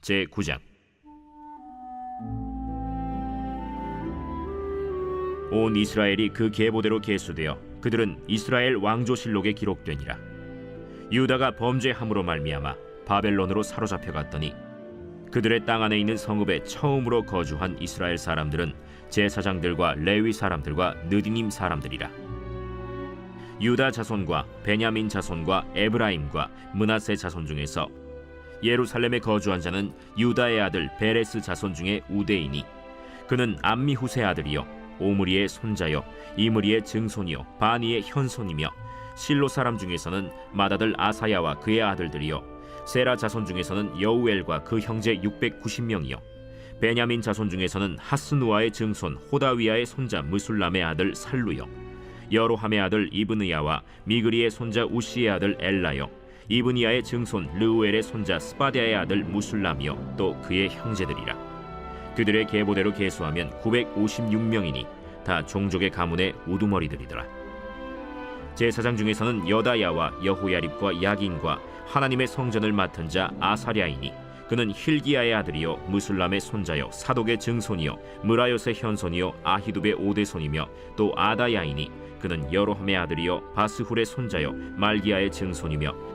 제9장. 온 이스라엘이 그 계보대로 계수되어 그들은 이스라엘 왕조실록에 기록되니라. 유다가 범죄함으로 말미암아 바벨론으로 사로잡혀 갔더니 그들의 땅 안에 있는 성읍에 처음으로 거주한 이스라엘 사람들은 제사장들과 레위 사람들과 느디님 사람들이라. 유다 자손과 베냐민 자손과 에브라임과 므낫세 자손 중에서 예루살렘에 거주한 자는 유다의 아들 베레스 자손 중에 우대이니 그는 암미후세 아들이요 오므리의 손자요 이므리의 증손이요 바니의 현손이며 실로 사람 중에서는 맏아들 아사야와 그의 아들들이요 세라 자손 중에서는 여우엘과 그 형제 690명이요 베냐민 자손 중에서는 하스누아의 증손 호다위아의 손자 무술람의 아들 살루요 여로함의 아들 이브느야와 미그리의 손자 우시의 아들 엘라요 이브니야의 증손 르우엘의 손자 스바디아의 아들 무술람이요 또 그의 형제들이라. 그들의 계보대로 계수하면 956명이니 다 종족의 가문의 우두머리들이더라. 제사장 중에서는 여다야와 여호야립과 야긴과 하나님의 성전을 맡은 자 아사랴이니 그는 힐기야의 아들이요 무술람의 손자요 사독의 증손이요 무라요스의 현손이요 아히두베의 오대손이며 또 아다야이니 그는 여로함의 아들이요 바스훌의 손자요 말기야의 증손이며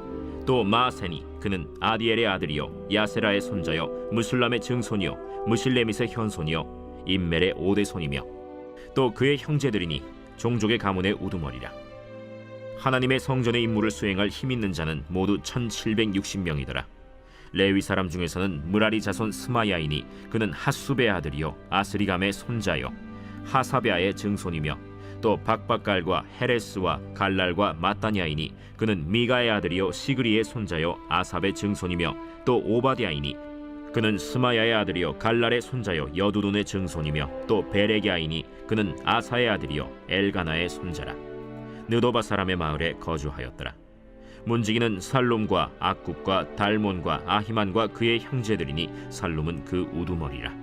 또 마세니 그는 아디엘의 아들이요 야세라의 손자요 무술람의 증손이요 무실레밋의 현손이요 임멜의 오대손이며 또 그의 형제들이니 종족의 가문의 우두머리라. 하나님의 성전의 임무를 수행할 힘 있는 자는 모두 1760명이더라. 레위 사람 중에서는 무라리 자손 스마야이니 그는 핫수베의 아들이요 아스리감의 손자요 하사베아의 증손이며 또 박박갈과 헤레스와 갈랄과 마따냐이니 그는 미가의 아들이요 시그리의 손자요 아삽의 증손이며 또 오바디아이니 그는 스마야의 아들이요 갈랄의 손자요 여두둔의 증손이며 또 베레기아이니 그는 아사의 아들이요 엘가나의 손자라. 느도바 사람의 마을에 거주하였더라. 문지기는 살룸과 악굽과 달몬과 아히만과 그의 형제들이니 살룸은 그 우두머리라.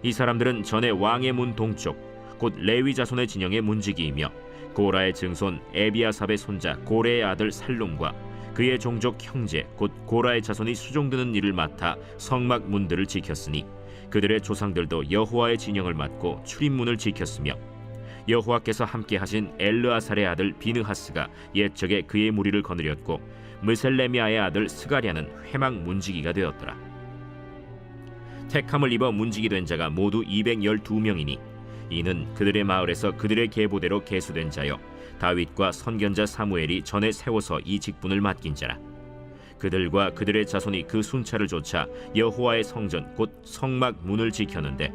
이 사람들은 전에 왕의 문 동쪽 곧 레위 자손의 진영의 문지기이며 고라의 증손 에비아삽의 손자 고레의 아들 살룸과 그의 종족 형제 곧 고라의 자손이 수종드는 일을 맡아 성막 문들을 지켰으니 그들의 조상들도 여호와의 진영을 맡고 출입문을 지켰으며 여호와께서 함께 하신 엘르아살의 아들 비느하스가 옛적에 그의 무리를 거느렸고 무셀레미아의 아들 스가랴는 회막 문지기가 되었더라. 택함을 입어 문지기 된 자가 모두 212명이니 이는 그들의 마을에서 그들의 계보대로 계수된 자요 다윗과 선견자 사무엘이 전에 세워서 이 직분을 맡긴 자라. 그들과 그들의 자손이 그 순찰을 좇아 여호와의 성전 곧 성막 문을 지켰는데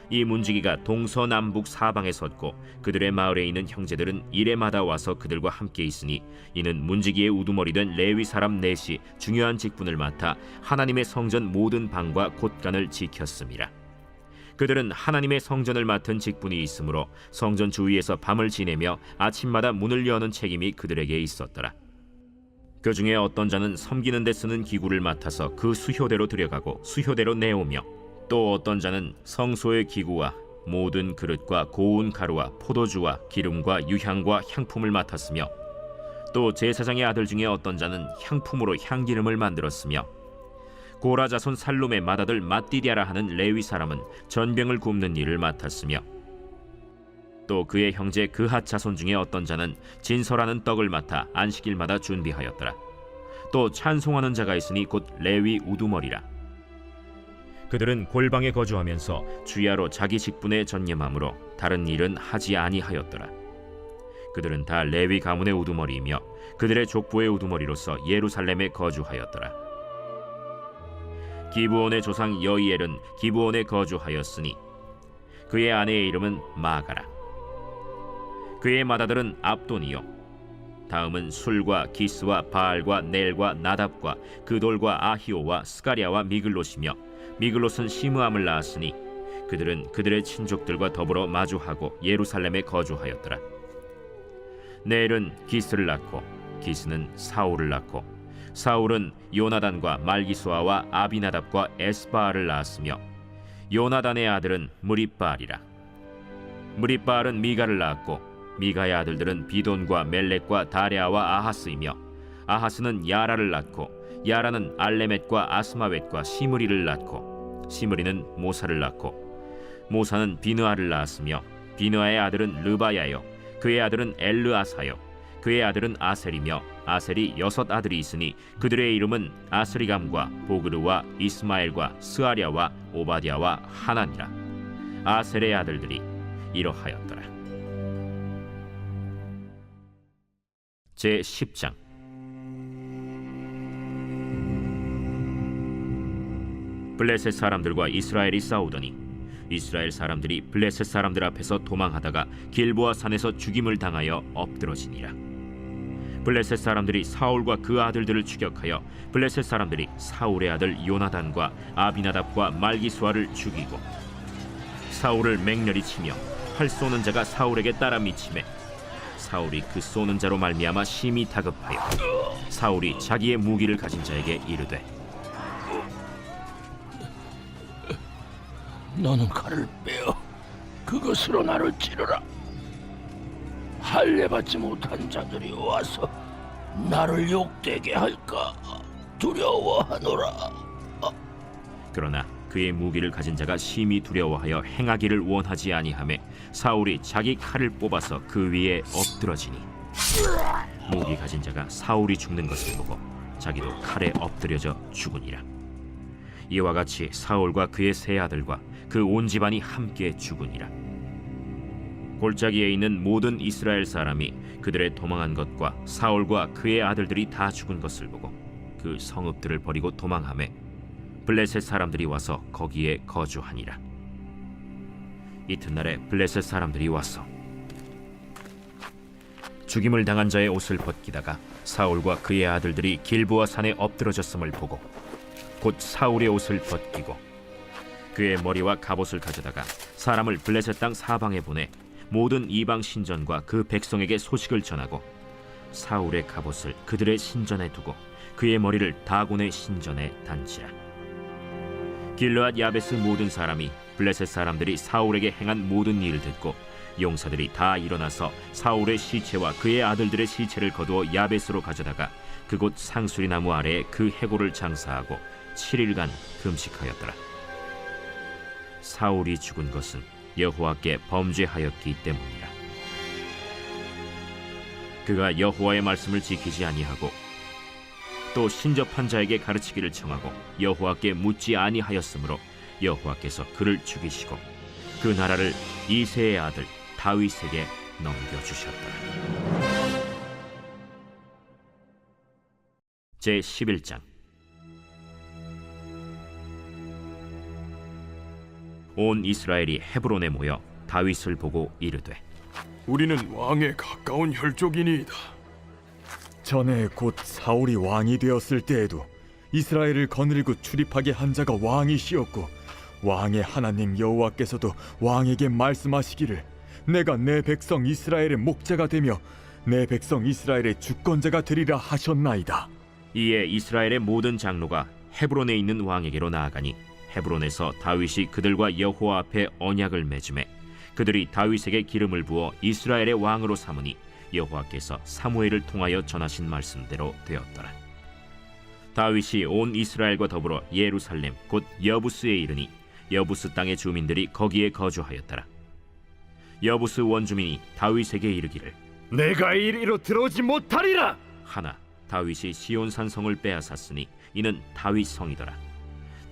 이 문지기가 동서남북 사방에 섰고 그들의 마을에 있는 형제들은 이레마다 와서 그들과 함께 있으니 이는 문지기의 우두머리 된 레위 사람 넷이 중요한 직분을 맡아 하나님의 성전 모든 방과 곳간을 지켰음이라. 그들은 하나님의 성전을 맡은 직분이 있으므로 성전 주위에서 밤을 지내며 아침마다 문을 여는 책임이 그들에게 있었더라. 그 중에 어떤 자는 섬기는 데 쓰는 기구를 맡아서 그 수효대로 들여가고 수효대로 내오며 또 어떤 자는 성소의 기구와 모든 그릇과 고운 가루와 포도주와 기름과 유향과 향품을 맡았으며 또 제사장의 아들 중에 어떤 자는 향품으로 향기름을 만들었으며 고라 자손 살룸의 맏아들 맏디디아라 하는 레위 사람은 전병을 굽는 일을 맡았으며 또 그의 형제 그핫 자손 중에 어떤 자는 진설하는 떡을 맡아 안식일마다 준비하였더라. 또 찬송하는 자가 있으니 곧 레위 우두머리라. 그들은 골방에 거주하면서 주야로 자기 직분에 전념함으로 다른 일은 하지 아니하였더라. 그들은 다 레위 가문의 우두머리이며 그들의 족보의 우두머리로서 예루살렘에 거주하였더라. 기브온의 조상 여이엘은 기브온에 거주하였으니 그의 아내의 이름은 마가라. 그의 맏아들은 압돈이요 다음은 술과 기스와 바알과 넬과 나답과 그돌과 아히오와 스가랴와 미글롯이며 미글롯은 시므암을 낳았으니 그들은 그들의 친족들과 더불어 마주하고 예루살렘에 거주하였더라. 넬은 기스를 낳고 기스는 사울을 낳고 사울은 요나단과 말기수아와 아비나답과 에스바알을 낳았으며 요나단의 아들은 무립바알이라. 무립바알은 미가를 낳았고 미가의 아들들은 비돈과 멜렉과 다레아와 아하스이며 아하스는 야라를 낳고 야라는 알레멧과 아스마웻과 시므리를 낳고 시므리는 모사를 낳고 모사는 비느아를 낳았으며 비느아의 아들은 르바야요 그의 아들은 엘르아사요 그의 아들은 아셀이며 아셀이 6 아들이 있으니 그들의 이름은 아스리감과 보그르와 이스마엘과 스아랴와 오바댜와 하나니라. 아셀의 아들들이 이러하였더라. 제 10장. 블레셋 사람들과 이스라엘이 싸우더니 이스라엘 사람들이 블레셋 사람들 앞에서 도망하다가 길보아 산에서 죽임을 당하여 엎드러지니라. 블레셋 사람들이 사울과 그 아들들을 추격하여 블레셋 사람들이 사울의 아들 요나단과 아비나답과 말기수아를 죽이고 사울을 맹렬히 치며 활 쏘는 자가 사울에게 따라 미치매 사울이 그 쏘는 자로 말미암아 심히 다급하여 사울이 자기의 무기를 가진 자에게 이르되 너는 칼을 빼어 그것으로 나를 찌르라. 할례 받지 못한 자들이 와서 나를 욕되게 할까 두려워하노라. 그러나 그의 무기를 가진 자가 심히 두려워하여 행하기를 원하지 아니하매 사울이 자기 칼을 뽑아서 그 위에 엎드러지니 무기 가진 자가 사울이 죽는 것을 보고 자기도 칼에 엎드려져 죽으니라. 이와 같이 사울과 그의 세 아들과 그 온 집안이 함께 죽으니라. 골짜기에 있는 모든 이스라엘 사람이 그들의 도망한 것과 사울과 그의 아들들이 다 죽은 것을 보고 그 성읍들을 버리고 도망하매 블레셋 사람들이 와서 거기에 거주하니라. 이튿날에 블레셋 사람들이 와서 죽임을 당한 자의 옷을 벗기다가 사울과 그의 아들들이 길보아 산에 엎드러졌음을 보고 곧 사울의 옷을 벗기고 그의 머리와 갑옷을 가져다가 사람을 블레셋 땅 사방에 보내 모든 이방 신전과 그 백성에게 소식을 전하고 사울의 갑옷을 그들의 신전에 두고 그의 머리를 다곤의 신전에 단지라. 길르앗 야베스 모든 사람이 블레셋 사람들이 사울에게 행한 모든 일을 듣고 용사들이 다 일어나서 사울의 시체와 그의 아들들의 시체를 거두어 야베스로 가져다가 그곳 상수리 나무 아래에 그 해골을 장사하고 7일간 금식하였더라. 사울이 죽은 것은 여호와께 범죄하였기 때문이라. 그가 여호와의 말씀을 지키지 아니하고 또 신접한 자에게 가르치기를 청하고 여호와께 묻지 아니하였으므로 여호와께서 그를 죽이시고 그 나라를 이새의 아들 다윗에게 넘겨주셨더라. 제 11장. 온 이스라엘이 헤브론에 모여 다윗을 보고 이르되 우리는 왕에 가까운 혈족이니이다. 전에 곧 사울이 왕이 되었을 때에도 이스라엘을 거느리고 출입하게 한 자가 왕이시었고 왕의 하나님 여호와께서도 왕에게 말씀하시기를 내가 내 백성 이스라엘의 목자가 되며 내 백성 이스라엘의 주권자가 되리라 하셨나이다. 이에 이스라엘의 모든 장로가 헤브론에 있는 왕에게로 나아가니 헤브론에서 다윗이 그들과 여호와 앞에 언약을 맺음에 그들이 다윗에게 기름을 부어 이스라엘의 왕으로 삼으니 여호와께서 사무엘을 통하여 전하신 말씀대로 되었더라. 다윗이 온 이스라엘과 더불어 예루살렘 곧 여부스에 이르니 여부스 땅의 주민들이 거기에 거주하였더라. 여부스 원주민이 다윗에게 이르기를 내가 이리로 들어오지 못하리라 하나 다윗이 시온산 성을 빼앗았으니 이는 다윗 성이더라.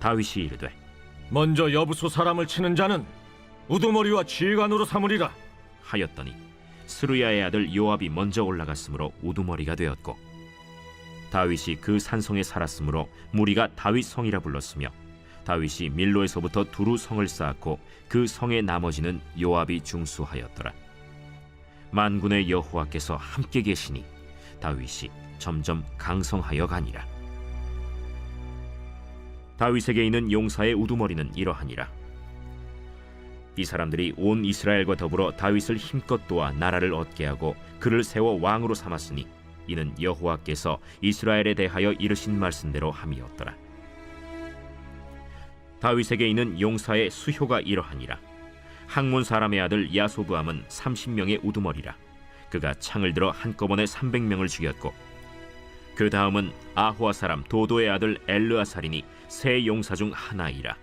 다윗이 이르되 먼저 여부수 사람을 치는 자는 우두머리와 지휘관으로 삼으리라 하였더니 스루야의 아들 요압이 먼저 올라갔으므로 우두머리가 되었고 다윗이 그 산성에 살았으므로 무리가 다윗 성이라 불렀으며 다윗이 밀로에서부터 두루 성을 쌓았고 그 성의 나머지는 요압이 중수하였더라. 만군의 여호와께서 함께 계시니 다윗이 점점 강성하여 가니라. 다윗에게 있는 용사의 우두머리는 이러하니라. 이 사람들이 온 이스라엘과 더불어 다윗을 힘껏 도와 나라를 얻게 하고 그를 세워 왕으로 삼았으니 이는 여호와께서 이스라엘에 대하여 이르신 말씀대로 함이었더라. 다윗에게 있는 용사의 수효가 이러하니라. 학몬 사람의 아들 야소브암은 30명의 우두머리라. 그가 창을 들어 한꺼번에 300명을 죽였고 그 다음은 아호와 사람 도도의 아들 엘르아살이니 세 용사 중 하나이라.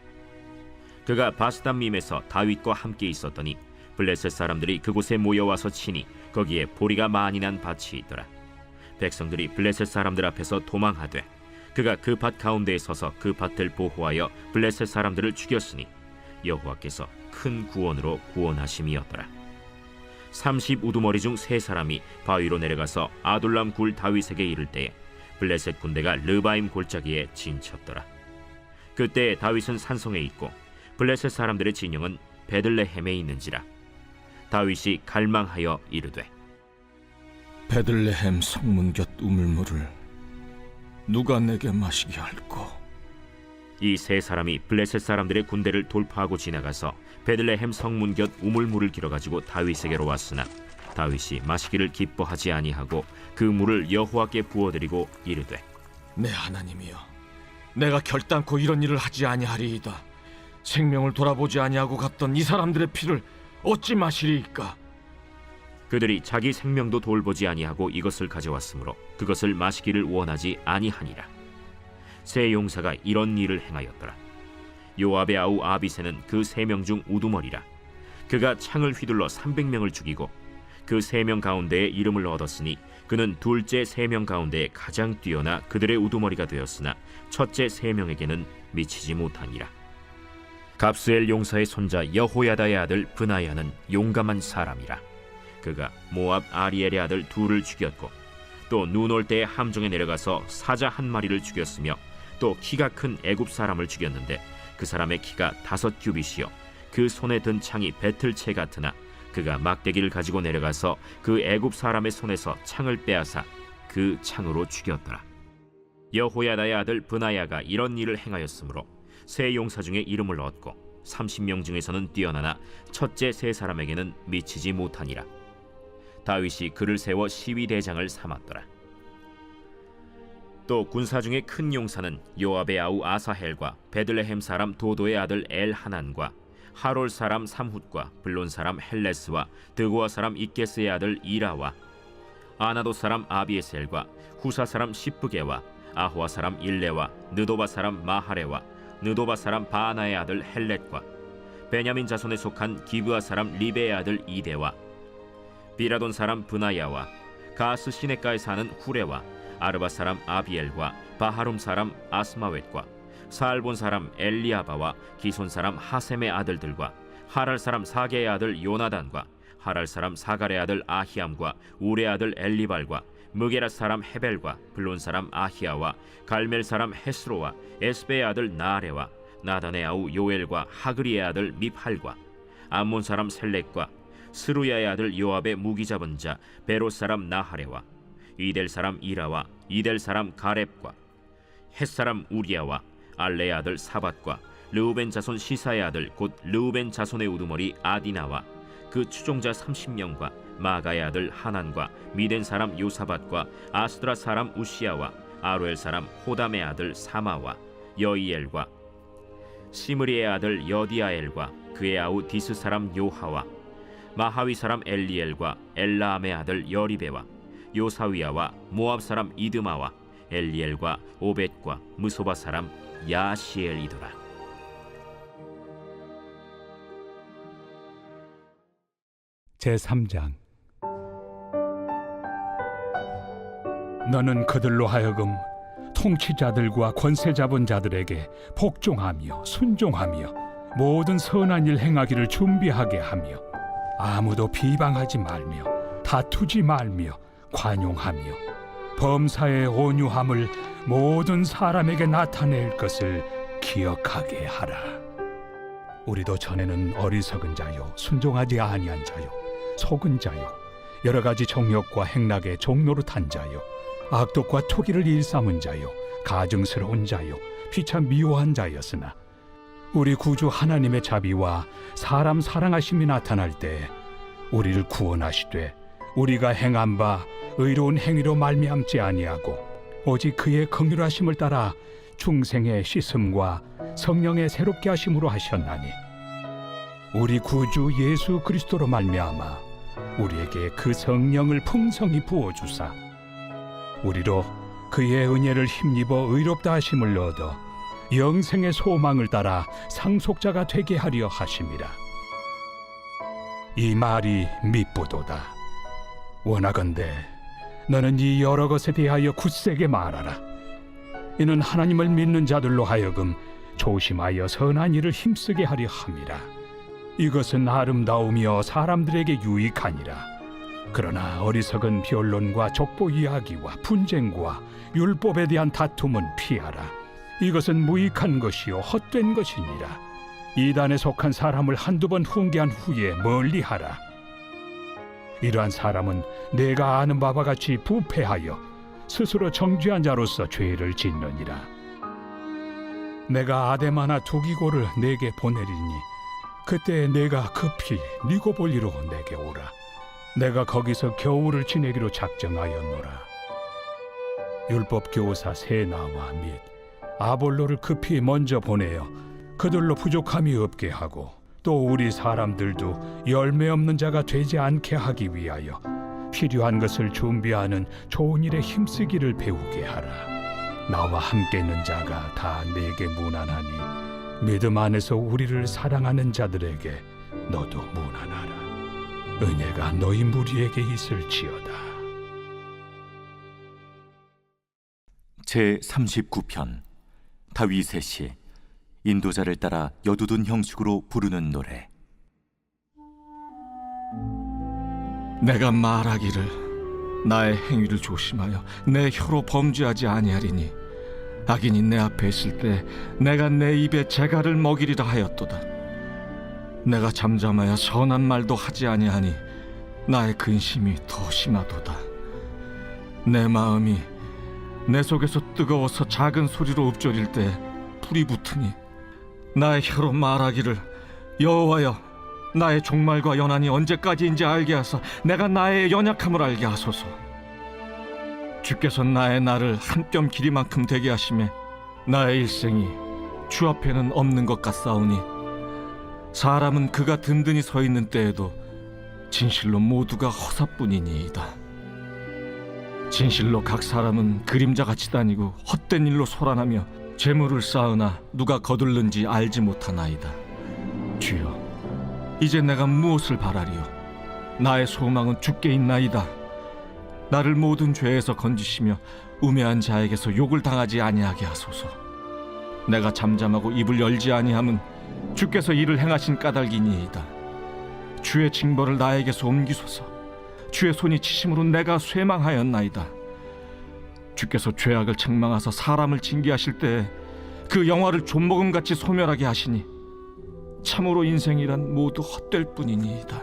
그가 바스담밈에서 다윗과 함께 있었더니 블레셋 사람들이 그곳에 모여와서 치니 거기에 보리가 많이 난 밭이 있더라. 백성들이 블레셋 사람들 앞에서 도망하되 그가 그 밭 가운데에 서서 그 밭을 보호하여 블레셋 사람들을 죽였으니 여호와께서 큰 구원으로 구원하심이었더라. 30 우두머리 중 세 사람이 바위로 내려가서 아둘람 굴 다윗에게 이를 때에 블레셋 군대가 르바임 골짜기에 진쳤더라. 그때 다윗은 산성에 있고 블레셋 사람들의 진영은 베들레헴에 있는지라. 다윗이 갈망하여 이르되 베들레헴 성문 곁 우물물을 누가 내게 마시게 할꼬? 이 세 사람이 블레셋 사람들의 군대를 돌파하고 지나가서 베들레헴 성문 곁 우물물을 길어가지고 다윗에게로 왔으나 다윗이 마시기를 기뻐하지 아니하고 그 물을 여호와께 부어드리고 이르되 내 하나님이여, 내가 결단코 이런 일을 하지 아니하리이다. 생명을 돌아보지 아니하고 갔던 이 사람들의 피를 어찌 마시리이까? 그들이 자기 생명도 돌보지 아니하고 이것을 가져왔으므로 그것을 마시기를 원하지 아니하니라. 세 용사가 이런 일을 행하였더라. 요압의 아우 아비새는 그 3명 중 우두머리라. 그가 창을 휘둘러 300명을 죽이고 그 3명 가운데에 이름을 얻었으니 그는 둘째 3명 가운데 가장 뛰어나 그들의 우두머리가 되었으나 첫째 3명에게는 미치지 못하니라. 갑스엘 용사의 손자 여호야다의 아들 브나야는 용감한 사람이라. 그가 모압 아리엘의 아들 둘을 죽였고 또 눈 올 때에 함정에 내려가서 사자 한 마리를 죽였으며 또 키가 큰 애굽 사람을 죽였는데 그 사람의 키가 5규빗이요 그 손에 든 창이 배틀채 같으나 그가 막대기를 가지고 내려가서 그 애굽 사람의 손에서 창을 빼앗아 그 창으로 죽였더라. 여호야다의 아들 브나야가 이런 일을 행하였으므로 세 용사 중에 이름을 얻고 30명 중에서는 뛰어나나 첫째 세 사람에게는 미치지 못하니라. 다윗이 그를 세워 시위대장을 삼았더라. 또 군사 중에 큰 용사는 요압의 아우 아사헬과 베들레헴 사람 도도의 아들 엘하난과 하롤 사람 삼훗과 블론 사람 헬레스와 드고아 사람 이게스의 아들 이라와 아나도 사람 아비에셀과 후사 사람 시프게와 아호아 사람 일레와 느도바 사람 마하레와 느도바 사람 바하나의 아들 헬렛과 베냐민 자손에 속한 기브아 사람 리베의 아들 이데와 비라돈 사람 브나야와 가스 시내가에 사는 후레와 아르바 사람 아비엘과 바하룸 사람 아스마웻과 사알본 사람 엘리아바와 기손 사람 하셈의 아들들과 하랄 사람 사게의 아들 요나단과 하랄 사람 사갈의 아들 아히암과 우레의 아들 엘리발과 무게라 사람 헤벨과 블론 사람 아히야와 갈멜 사람 헤스로와 에스베의 아들 나아레와 나단의 아우 요엘과 하그리의 아들 미팔과 암몬 사람 셀렉과 스루야의 아들 요압의 무기 잡은 자 베롯 사람 나하레와 이델 사람 이라와 이델 사람 가렙과 헷 사람 우리야와 알레의 아들 사밧과 르우벤 자손 시사의 아들 곧 르우벤 자손의 우두머리 아디나와 그 추종자 30명과 마가의 아들 하난과 미덴 사람 요사밧과 아스드라 사람 우시야와 아로엘 사람 호담의 아들 사마와 여이엘과 시므리의 아들 여디아엘과 그의 아우 디스 사람 요하와 마하위 사람 엘리엘과 엘라암의 아들 여리베와 요사위야와 모압 사람 이드마와 엘리엘과 오벳과 무소바 사람 야시엘이더라. 제3장. 너는 그들로 하여금 통치자들과 권세 잡은 자들에게 복종하며 순종하며 모든 선한 일 행하기를 준비하게 하며 아무도 비방하지 말며 다투지 말며 관용하며 범사의 온유함을 모든 사람에게 나타낼 것을 기억하게 하라. 우리도 전에는 어리석은 자요 순종하지 아니한 자요 속은 자요 여러 가지 정욕과 행락의 종노릇한 자요 악독과 투기를 일삼은 자요 가증스러운 자요 피차 미워한 자였으나 우리 구주 하나님의 자비와 사람 사랑하심이 나타날 때 우리를 구원하시되 우리가 행한 바 의로운 행위로 말미암지 아니하고 오직 그의 긍휼하심을 따라 중생의 씻음과 성령의 새롭게 하심으로 하셨나니 우리 구주 예수 그리스도로 말미암아 우리에게 그 성령을 풍성히 부어주사 우리로 그의 은혜를 힘입어 의롭다 하심을 얻어 영생의 소망을 따라 상속자가 되게 하려 하심이라. 이 말이 미쁘도다. 원하건대 너는 이 여러 것에 대하여 굳세게 말하라. 이는 하나님을 믿는 자들로 하여금 조심하여 선한 일을 힘쓰게 하려 함이라. 이것은 아름다우며 사람들에게 유익하니라. 그러나 어리석은 변론과 족보 이야기와 분쟁과 율법에 대한 다툼은 피하라. 이것은 무익한 것이요 헛된 것이니라. 이단에 속한 사람을 한두 번 훈계한 후에 멀리하라. 이러한 사람은 내가 아는 바와 같이 부패하여 스스로 정죄한 자로서 죄를 짓느니라. 내가 아데마나 두기고를 내게 보내리니 그때 내가 급히 니고볼리로 내게 오라. 내가 거기서 겨울을 지내기로 작정하였노라. 율법 교사 세나와 및 아볼로를 급히 먼저 보내어 그들로 부족함이 없게 하고 또 우리 사람들도 열매 없는 자가 되지 않게 하기 위하여 필요한 것을 준비하는 좋은 일에 힘쓰기를 배우게 하라. 나와 함께 있는 자가 다 내게 무난하니 믿음 안에서 우리를 사랑하는 자들에게 너도 무난하라. 은혜가 너희 무리에게 있을지어다. 제 39편 다윗의 시 인도자를 따라 여두둔 형식으로 부르는 노래. 내가 말하기를 나의 행위를 조심하여 내 혀로 범죄하지 아니하리니 악인이 내 앞에 있을 때 내가 내 입에 재갈을 먹이리라 하였도다. 내가 잠잠하여 선한 말도 하지 아니하니 나의 근심이 더 심하도다. 내 마음이 내 속에서 뜨거워서 작은 소리로 읊조릴 때 불이 붙으니 나의 혀로 말하기를 여호와여 나의 종말과 연한이 언제까지인지 알게 하사 내가 나의 연약함을 알게 하소서. 주께서 나의 날을 한 뼘 길이만큼 되게 하시매 나의 일생이 주 앞에는 없는 것 같사오니 사람은 그가 든든히 서 있는 때에도 진실로 모두가 허사뿐이니이다. 진실로 각 사람은 그림자같이 다니고 헛된 일로 소란하며 재물을 쌓으나 누가 거둘는지 알지 못하나이다. 주여 이제 내가 무엇을 바라리요? 나의 소망은 주께 있나이다. 나를 모든 죄에서 건지시며 우매한 자에게서 욕을 당하지 아니하게 하소서. 내가 잠잠하고 입을 열지 아니함은 주께서 이를 행하신 까닭이니이다. 주의 징벌을 나에게서 옮기소서. 주의 손이 치심으로 내가 쇠망하였나이다. 주께서 죄악을 책망하사 사람을 징계하실 때에 그 영화를 존먹음같이 소멸하게 하시니 참으로 인생이란 모두 헛될 뿐이니이다.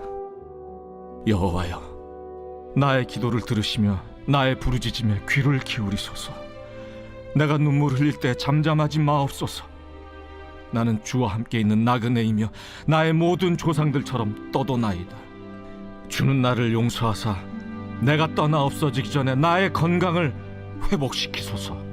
여호와여 나의 기도를 들으시며 나의 부르짖음에 귀를 기울이소서. 내가 눈물 흘릴 때 잠잠하지 마옵소서. 나는 주와 함께 있는 나그네이며 나의 모든 조상들처럼 떠도나이다. 주는 나를 용서하사 내가 떠나 없어지기 전에 나의 건강을 회복시키소서.